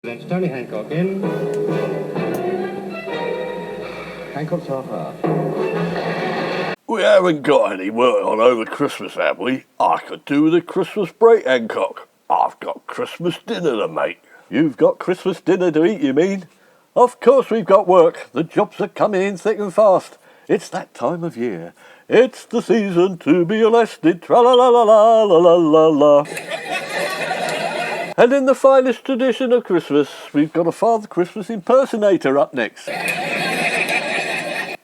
That's Tony Hancock in. Hancock's half-hour. We haven't got any work on over Christmas, have we? I could do with a Christmas break, Hancock. I've got Christmas dinner to make. You've got Christmas dinner to eat, you mean? Of course we've got work. The jobs are coming in thick and fast. It's that time of year. It's the season to be arrested. Tra-la-la-la-la-la-la-la-la. And in the finest tradition of Christmas, we've got a Father Christmas impersonator up next.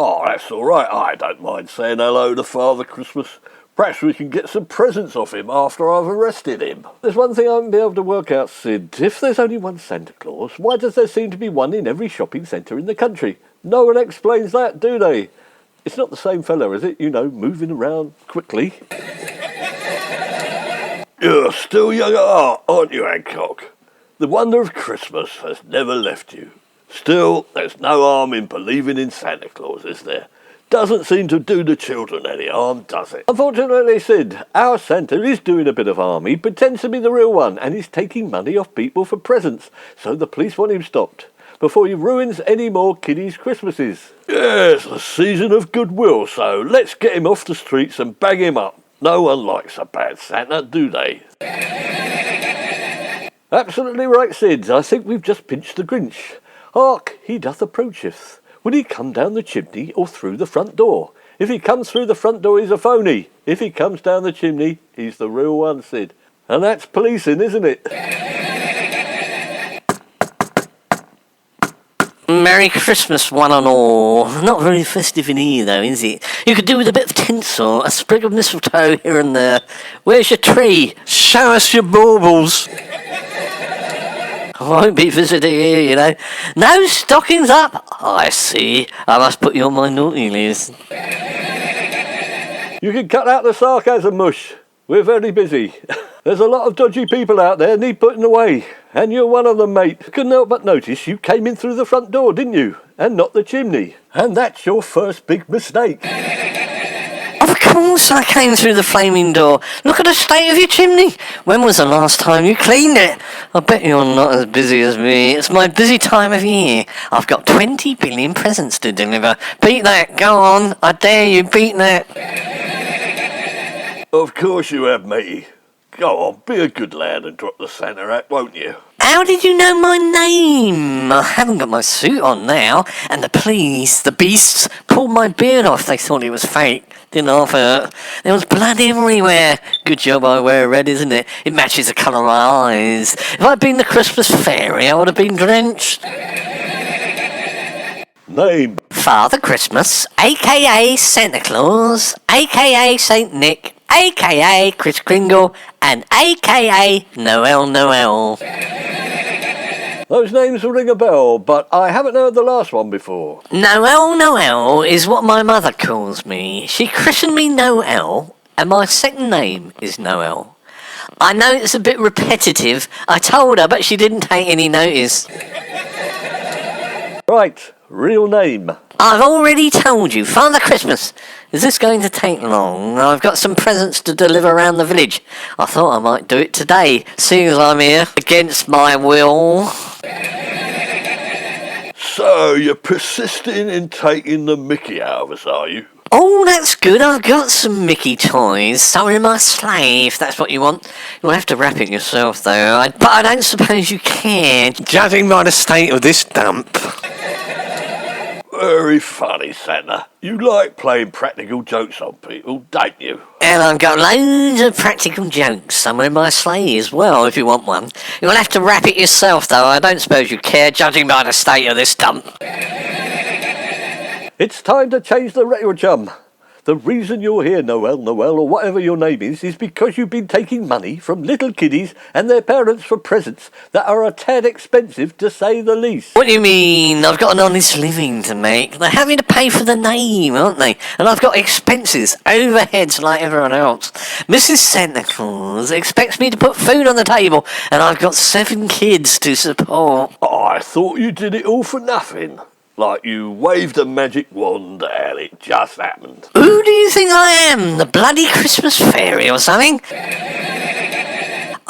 Oh, that's all right. I don't mind saying hello to Father Christmas. Perhaps we can get some presents off him after I've arrested him. There's one thing I haven't been able to work out, Sid. If there's only one Santa Claus, why does there seem to be one in every shopping centre in the country? No one explains that, do they? It's not the same fella, is it? You know, moving around quickly. You're still young at heart, aren't you, Hancock? The wonder of Christmas has never left you. Still, there's no harm in believing in Santa Claus, is there? Doesn't seem to do the children any harm, does it? Unfortunately, Sid, our Santa is doing a bit of harm. He pretends to be the real one, and he's taking money off people for presents, so the police want him stopped, before he ruins any more kiddies' Christmases. Yes, a season of goodwill, so let's get him off the streets and bang him up. No one likes a bad Santa, do they? Absolutely right, Sid. I think we've just pinched the Grinch. Hark, he doth approacheth. Will he come down the chimney or through the front door? If he comes through the front door, he's a phony. If he comes down the chimney, he's the real one, Sid. And that's policing, isn't it? Merry Christmas, one and all. Not very festive in here, though, is it? You could do with a bit of tinsel, a sprig of mistletoe here and there. Where's your tree? Show us your baubles. I won't be visiting here, you know. No stockings up. I see. I must put you on my naughty list. You can cut out the sarcasm, Mush. We're very busy. There's a lot of dodgy people out there need putting away. And you're one of them, mate. Couldn't help but notice you came in through the front door, didn't you? And not the chimney. And that's your first big mistake. Of course I came through the flaming door. Look at the state of your chimney. When was the last time you cleaned it? I bet you're not as busy as me. It's my busy time of year. I've got 20 billion presents to deliver. Beat that. Go on. I dare you. Beat that. Of course you have, matey. Go on, be a good lad and drop the Santa hat, won't you? How did you know my name? I haven't got my suit on now. And the police, the beasts, pulled my beard off. They thought it was fake. Didn't half hurt. There was blood everywhere. Good job I wear red, isn't it? It matches the colour of my eyes. If I'd been the Christmas fairy, I would have been drenched. Name? Father Christmas, a.k.a. Santa Claus, a.k.a. Saint Nick, a.k.a. Kris Kringle, and a.k.a. Noel. Those names will ring a bell, but I haven't heard the last one before. Noel is what my mother calls me. She christened me Noel, and my second name is Noel. I know it's a bit repetitive. I told her, but she didn't take any notice. Right, real name. I've already told you, Father Christmas. Is this going to take long? I've got some presents to deliver around the village. I thought I might do it today, seeing as I'm here against my will. So, you're persisting in taking the mickey out of us, are you? Oh, that's good. I've got some Mickey toys. So in my sleigh, if that's what you want. You'll have to wrap it yourself, though. But I don't suppose you can, judging by the state of this dump. Very funny, Santa. You like playing practical jokes on people, don't you? And I've got loads of practical jokes somewhere in my sleigh as well, if you want one. You'll have to wrap it yourself, though. I don't suppose you care, judging by the state of this dump. It's time to change the record, chum. The reason you're here, Noel, or whatever your name is because you've been taking money from little kiddies and their parents for presents that are a tad expensive, to say the least. What do you mean? I've got an honest living to make. They're having to pay for the name, aren't they? And I've got expenses, overheads like everyone else. Mrs. Santa Claus expects me to put food on the table, and I've got 7 kids to support. Oh, I thought you did it all for nothing. Like you waved a magic wand and it just happened. Who do you think I am? The bloody Christmas fairy or something?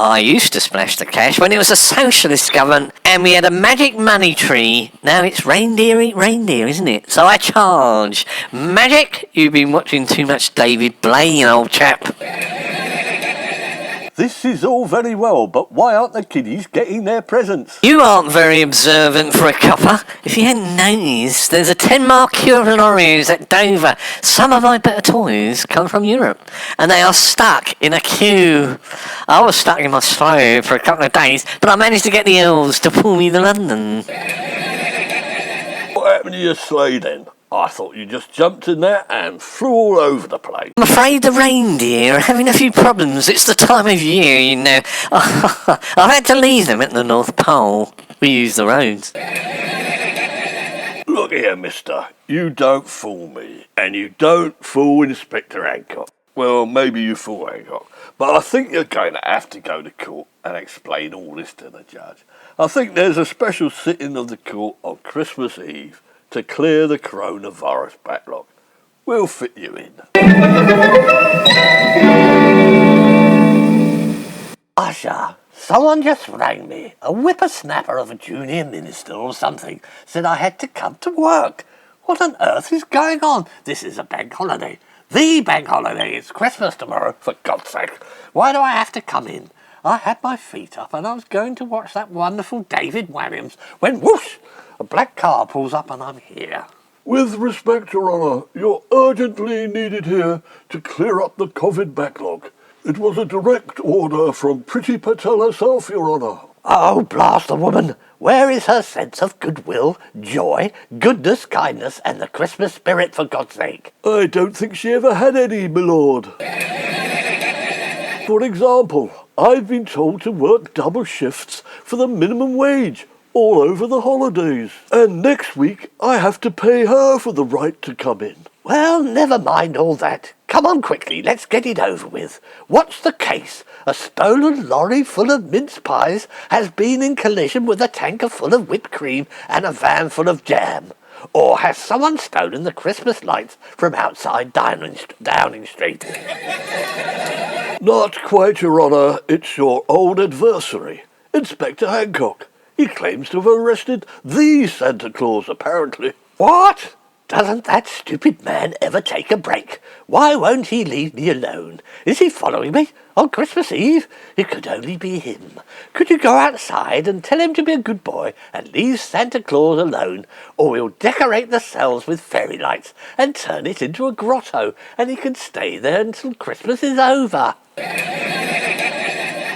I used to splash the cash when it was a socialist government and we had a magic money tree. Now it's reindeer eat reindeer, isn't it? So I charge. Magic? You've been watching too much David Blaine, old chap. This is all very well, but why aren't the kiddies getting their presents? You aren't very observant for a copper. If you hadn't noticed, there's a 10-mile queue of Oreos at Dover. Some of my better toys come from Europe, and they are stuck in a queue. I was stuck in my slough for a couple of days, but I managed to get the elves to pull me to London. What happened to your sleigh then? I thought you just jumped in there and flew all over the place. I'm afraid the reindeer are having a few problems. It's the time of year, you know. I've had to leave them at the North Pole. We use the roads. Look here, mister. You don't fool me, and you don't fool Inspector Hancock. Well, maybe you fool Hancock, but I think you're going to have to go to court and explain all this to the judge. I think there's a special sitting of the court on Christmas Eve to clear the coronavirus backlog. We'll fit you in. Usher, someone just rang me. A whippersnapper of a junior minister or something said I had to come to work. What on earth is going on? This is a bank holiday. The bank holiday. It's Christmas tomorrow, for God's sake. Why do I have to come in? I had my feet up and I was going to watch that wonderful David Williams when whoosh! A black car pulls up and I'm here. With respect, Your Honour, you're urgently needed here to clear up the COVID backlog. It was a direct order from Priti Patel herself, Your Honour. Oh, blast the woman. Where is her sense of goodwill, joy, goodness, kindness, and the Christmas spirit, for God's sake? I don't think she ever had any, my lord. For example, I've been told to work double shifts for the minimum wage all over the holidays. And next week, I have to pay her for the right to come in. Well, never mind all that. Come on quickly, let's get it over with. What's the case? A stolen lorry full of mince pies has been in collision with a tanker full of whipped cream and a van full of jam. Or has someone stolen the Christmas lights from outside Downing Street? Not quite, Your Honour. It's your old adversary, Inspector Hancock. He claims to have arrested the Santa Claus, apparently. What? Doesn't that stupid man ever take a break? Why won't he leave me alone? Is he following me on Christmas Eve? It could only be him. Could you go outside and tell him to be a good boy and leave Santa Claus alone, or we'll decorate the cells with fairy lights and turn it into a grotto, and he can stay there until Christmas is over.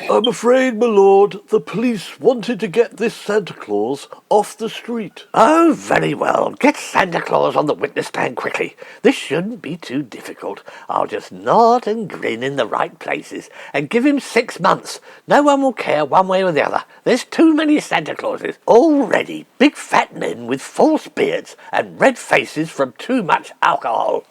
I'm afraid, my lord, the police wanted to get this Santa Claus off the street. Oh, very well. Get Santa Claus on the witness stand quickly. This shouldn't be too difficult. I'll just nod and grin in the right places and give him 6 months. No one will care one way or the other. There's too many Santa Clauses already. Big fat men with false beards and red faces from too much alcohol.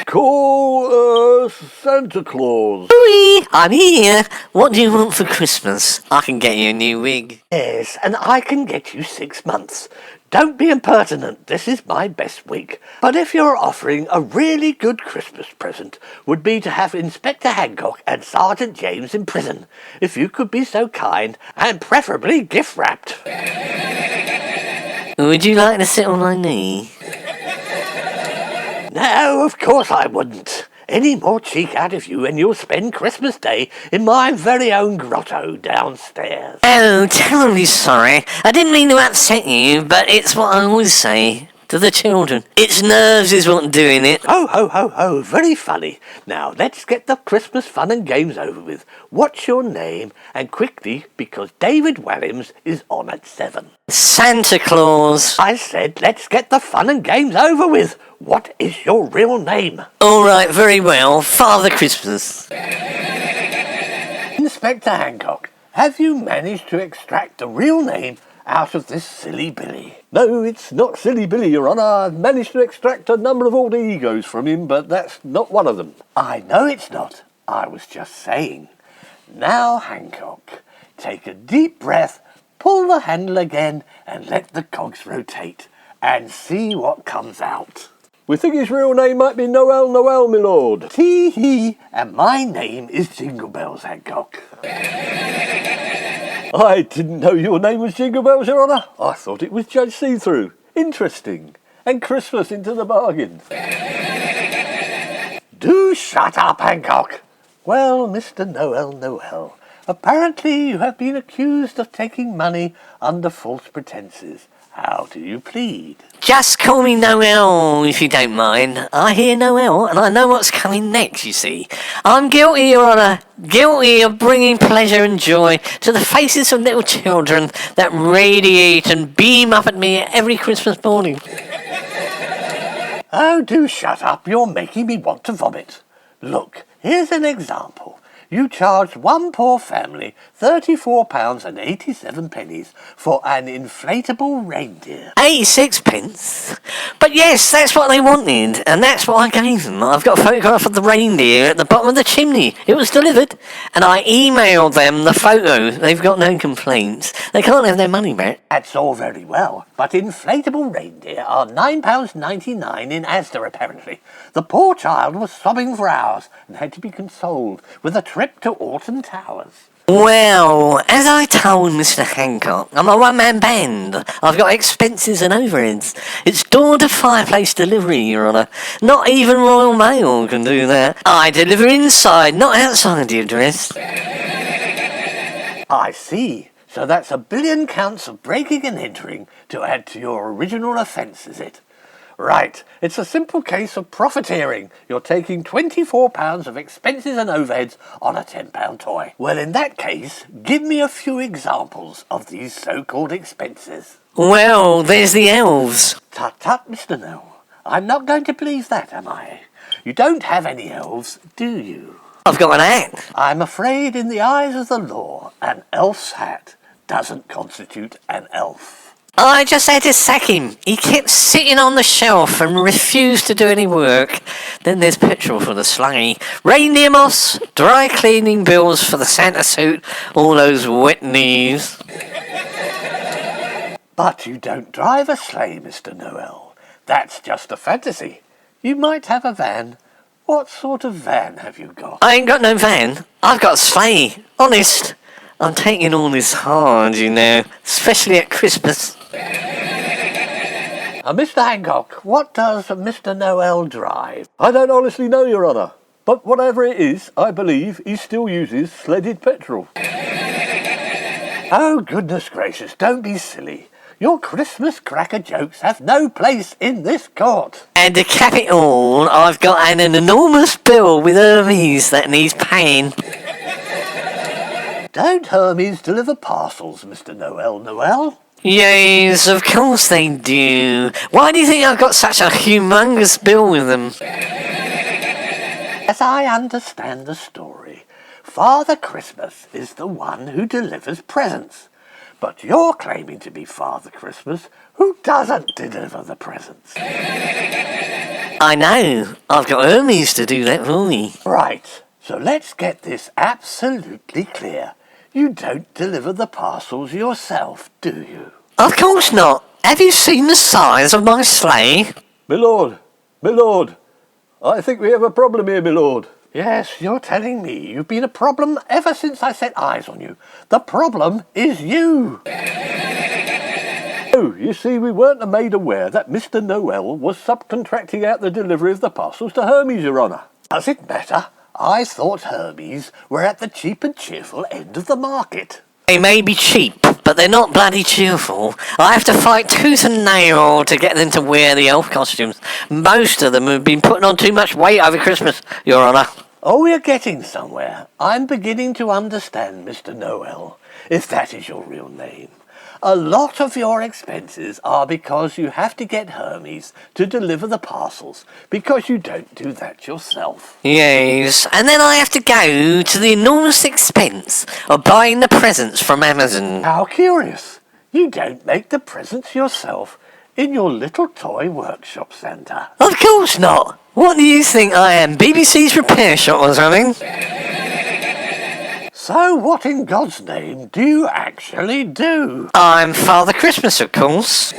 Call Santa Claus. Louis, I'm here. What do you want for Christmas? I can get you a new wig. Yes, and I can get you 6 months. Don't be impertinent. This is my best week. But if you're offering a really good Christmas present, would be to have Inspector Hancock and Sergeant James in prison. If you could be so kind, and preferably gift-wrapped. Would you like to sit on my knee? No, of course I wouldn't. Any more cheek out of you and you'll spend Christmas Day in my very own grotto downstairs. Oh, terribly sorry. I didn't mean to upset you, but it's what I always say to the children. It's nerves is what's doing it. Oh, ho, ho, ho, very funny. Now, let's get the Christmas fun and games over with. What's your name? And quickly, because David Williams is on at 7. Santa Claus. I said, let's get the fun and games over with. What is your real name? All right, very well. Father Christmas. Inspector Hancock, have you managed to extract the real name out of this silly Billy? No, it's not Silly Billy, Your Honour. I've managed to extract a number of alter egos from him, but that's not one of them. I know it's not. I was just saying. Now, Hancock, take a deep breath, pull the handle again, and let the cogs rotate, and see what comes out. We think his real name might be Noel, my lord. Tee-hee, and my name is Jingle Bells, Hancock. I didn't know your name was Jingle Bells, Your Honour. I thought it was Judge See-Through. Interesting. And Christmas into the bargain. Do shut up, Hancock. Well, Mr. Noel, apparently you have been accused of taking money under false pretences. How do you plead? Just call me Noel, if you don't mind. I hear Noel, and I know what's coming next, you see. I'm guilty, Your Honour. Guilty of bringing pleasure and joy to the faces of little children that radiate and beam up at me every Christmas morning. Oh, do shut up. You're making me want to vomit. Look, here's an example. You charged one poor family £34.87 for an inflatable reindeer. 86 pence? But yes, that's what they wanted, and that's what I gave them. I've got a photograph of the reindeer at the bottom of the chimney. It was delivered, and I emailed them the photo. They've got no complaints. They can't have their money back. That's all very well, but inflatable reindeer are £9.99 in Asda, apparently. The poor child was sobbing for hours and had to be consoled with a trip to Alton Towers. Well, as I told Mr. Hancock, I'm a one-man band. I've got expenses and overheads. It's door-to-fireplace delivery, Your Honour. Not even Royal Mail can do that. I deliver inside, not outside the address. I see. So that's 1 billion counts of breaking and entering to add to your original offence, is it? Right, it's a simple case of profiteering. You're taking £24 of expenses and overheads on a £10 toy. Well, in that case, give me a few examples of these so-called expenses. Well, there's the elves. Tut-tut, Mr. Noel. I'm not going to believe that, am I? You don't have any elves, do you? I've got an hat. I'm afraid in the eyes of the law, an elf's hat doesn't constitute an elf. I just had to sack him. He kept sitting on the shelf and refused to do any work. Then there's petrol for the sleigh, reindeer moss, dry cleaning bills for the Santa suit, all those wet knees. But you don't drive a sleigh, Mr. Noel. That's just a fantasy. You might have a van. What sort of van have you got? I ain't got no van. I've got a sleigh. Honest. I'm taking all this hard, you know, especially at Christmas. Mr. Hancock, what does Mr. Noel drive? I don't honestly know, Your Honour. But whatever it is, I believe he still uses sledded petrol. Oh, goodness gracious, don't be silly. Your Christmas cracker jokes have no place in this court. And to cap it all, I've got an enormous bill with Hermes that needs paying. Don't Hermes deliver parcels, Mr. Noel? Yes, of course they do. Why do you think I've got such a humongous bill with them? As I understand the story, Father Christmas is the one who delivers presents. But you're claiming to be Father Christmas who doesn't deliver the presents. I know. I've got Hermes to do that for me. Right, so let's get this absolutely clear. You don't deliver the parcels yourself, do you? Of course not. Have you seen the size of my sleigh? My lord, I think we have a problem here, my lord. Yes, you're telling me you've been a problem ever since I set eyes on you. The problem is you. Oh, you see, we weren't made aware that Mr. Noel was subcontracting out the delivery of the parcels to Hermes, Your Honour. Does it matter? I thought Hermes were at the cheap and cheerful end of the market. They may be cheap, but they're not bloody cheerful. I have to fight tooth and nail to get them to wear the elf costumes. Most of them have been putting on too much weight over Christmas, Your Honour. Oh, we're getting somewhere. I'm beginning to understand, Mr. Noel, if that is your real name. A lot of your expenses are because you have to get Hermes to deliver the parcels, because you don't do that yourself. Yes, and then I have to go to the enormous expense of buying the presents from Amazon. How curious. You don't make the presents yourself in your little toy workshop, Santa. Of course not. What do you think I am, BBC's repair shop or something? So what in God's name do you actually do? I'm Father Christmas, of course.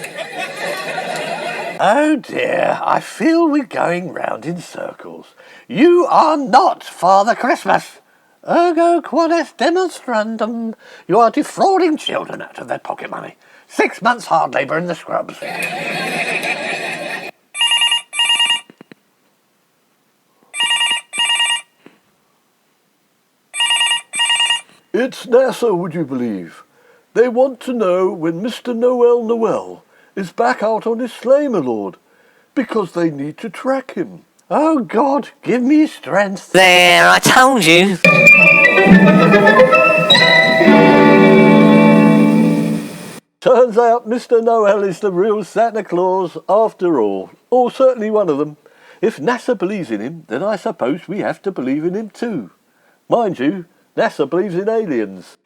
Oh dear, I feel we're going round in circles. You are not Father Christmas. Ergo quod est demonstrandum. You are defrauding children out of their pocket money. 6 months hard labour in the scrubs. It's NASA, would you believe? They want to know when Mr. Noel is back out on his sleigh, my lord, because they need to track him. Oh God, give me strength. There, I told you. Turns out Mr. Noel is the real Santa Claus after all, or certainly one of them. If NASA believes in him, then I suppose we have to believe in him too. Mind you, NASA believes in aliens.